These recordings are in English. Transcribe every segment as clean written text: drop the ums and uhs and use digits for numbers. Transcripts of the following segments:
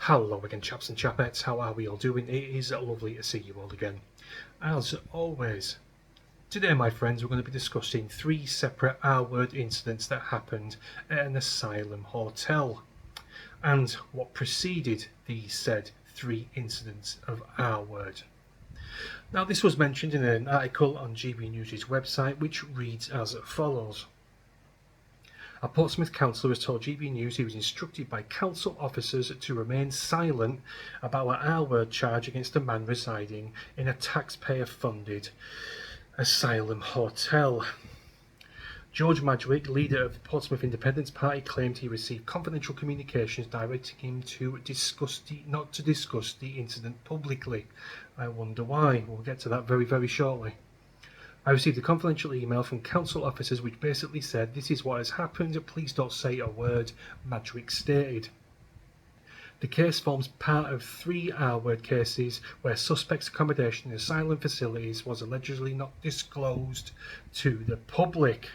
Hello again, chaps and chapettes, how are we all doing? It is lovely to see you all again. As always, today my friends, we're going to be discussing 3 separate R-word incidents that happened at an asylum hotel and what preceded these said 3 incidents of R-word. Now this was mentioned in an article on GB News' website which reads as follows. A Portsmouth councillor has told GB News he was instructed by council officers to remain silent about an R-word charge against a man residing in a taxpayer-funded asylum hotel. George Madgwick, leader of the Portsmouth Independence Party, claimed he received confidential communications directing him not to discuss the incident publicly. I wonder why. We'll get to that very, very shortly. I received a confidential email from council officers which basically said, "This is what has happened, please don't say a word," Madgwick stated. The case forms part of 3 R-word cases where suspects' accommodation in asylum facilities was allegedly not disclosed to the public.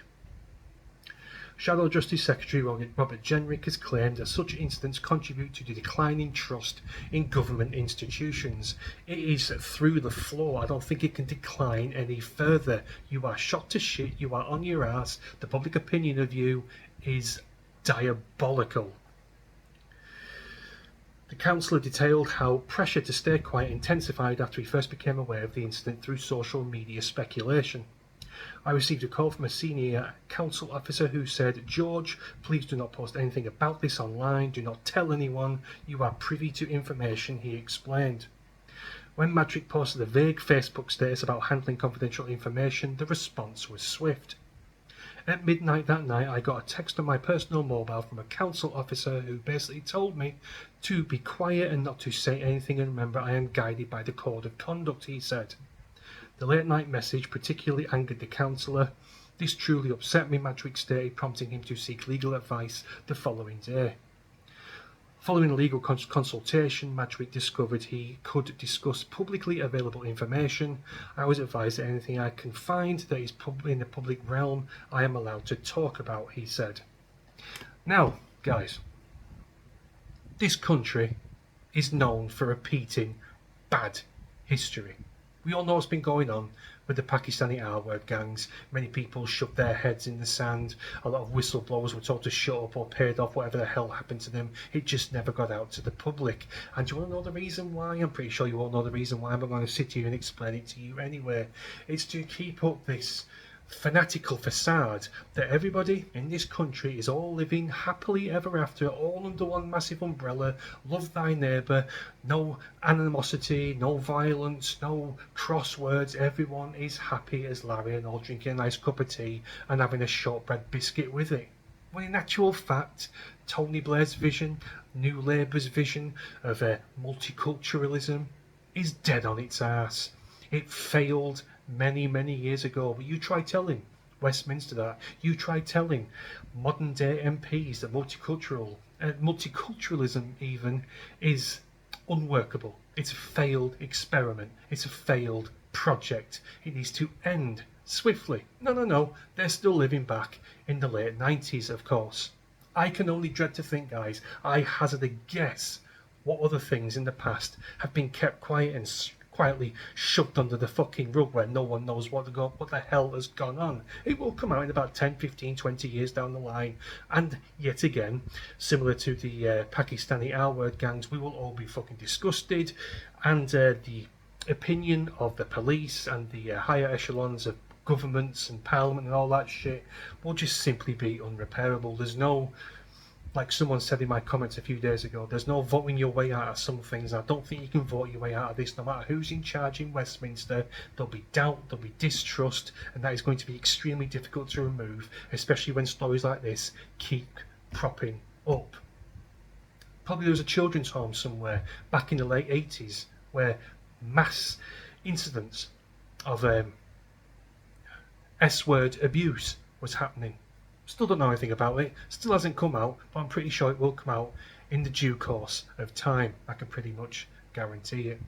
Shadow Justice Secretary Robert Jenrick has claimed that such incidents contribute to the declining trust in government institutions. It is through the floor. I don't think it can decline any further. You are shot to shit, you are on your ass, the public opinion of you is diabolical. The councillor detailed how pressure to stay quiet intensified after he first became aware of the incident through social media speculation. I received a call from a senior council officer who said, "George, please do not post anything about this online, do not tell anyone, you are privy to information," he explained. When Madgwick posted a vague Facebook status about handling confidential information, the response was swift. At midnight that night, I got a text on my personal mobile from a council officer who basically told me to be quiet and not to say anything, and remember, I am guided by the code of conduct, he said. The late night message particularly angered the councillor. "This truly upset me," Madgwick stated, prompting him to seek legal advice the following day. Following a legal consultation, Madgwick discovered he could discuss publicly available information. "I was advised that anything I can find that is in the public realm I am allowed to talk about," he said. Now, guys, this country is known for repeating bad history. We all know what's been going on with the Pakistani R-word gangs. Many people shoved their heads in the sand. A lot of whistleblowers were told to shut up or paid off. Whatever the hell happened to them, it just never got out to the public. And do you want to know the reason why? I'm pretty sure you all know the reason why. I'm going to sit here and explain it to you anyway. It's to keep up this fanatical facade that everybody in this country is all living happily ever after, all under one massive umbrella, love thy neighbour, no animosity, no violence, no crosswords, everyone is happy as Larry and all drinking a nice cup of tea and having a shortbread biscuit with it. When in actual fact, Tony Blair's vision, New Labour's vision of multiculturalism is dead on its arse. It failed many, many years ago, but you try telling Westminster that, you try telling modern day MPs that multiculturalism even is unworkable. It's a failed experiment. It's a failed project. It needs to end swiftly. No, they're still living back in the late 90s, of course. I can only dread to think, guys, I hazard a guess what other things in the past have been kept quiet and quietly shoved under the fucking rug where no one knows what the hell has gone on. It will come out in about 10, 15, 20 years down the line, and yet again, similar to the Pakistani R-word gangs, we will all be fucking disgusted, and the opinion of the police and the higher echelons of governments and parliament and all that shit will just simply be unrepairable. There's no, like someone said in my comments a few days ago, there's no voting your way out of some things. I don't think you can vote your way out of this. No matter who's in charge in Westminster, there'll be doubt, there'll be distrust, and that is going to be extremely difficult to remove, especially when stories like this keep cropping up. Probably there was a children's home somewhere back in the late 80s where mass incidents of S-word abuse was happening. Still don't know anything about it, still hasn't come out, but I'm pretty sure it will come out in the due course of time. I can pretty much guarantee it.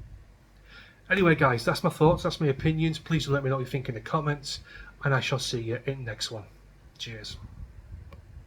Anyway guys, that's my thoughts, that's my opinions. Please do let me know what you think in the comments, and I shall see you in the next one. Cheers.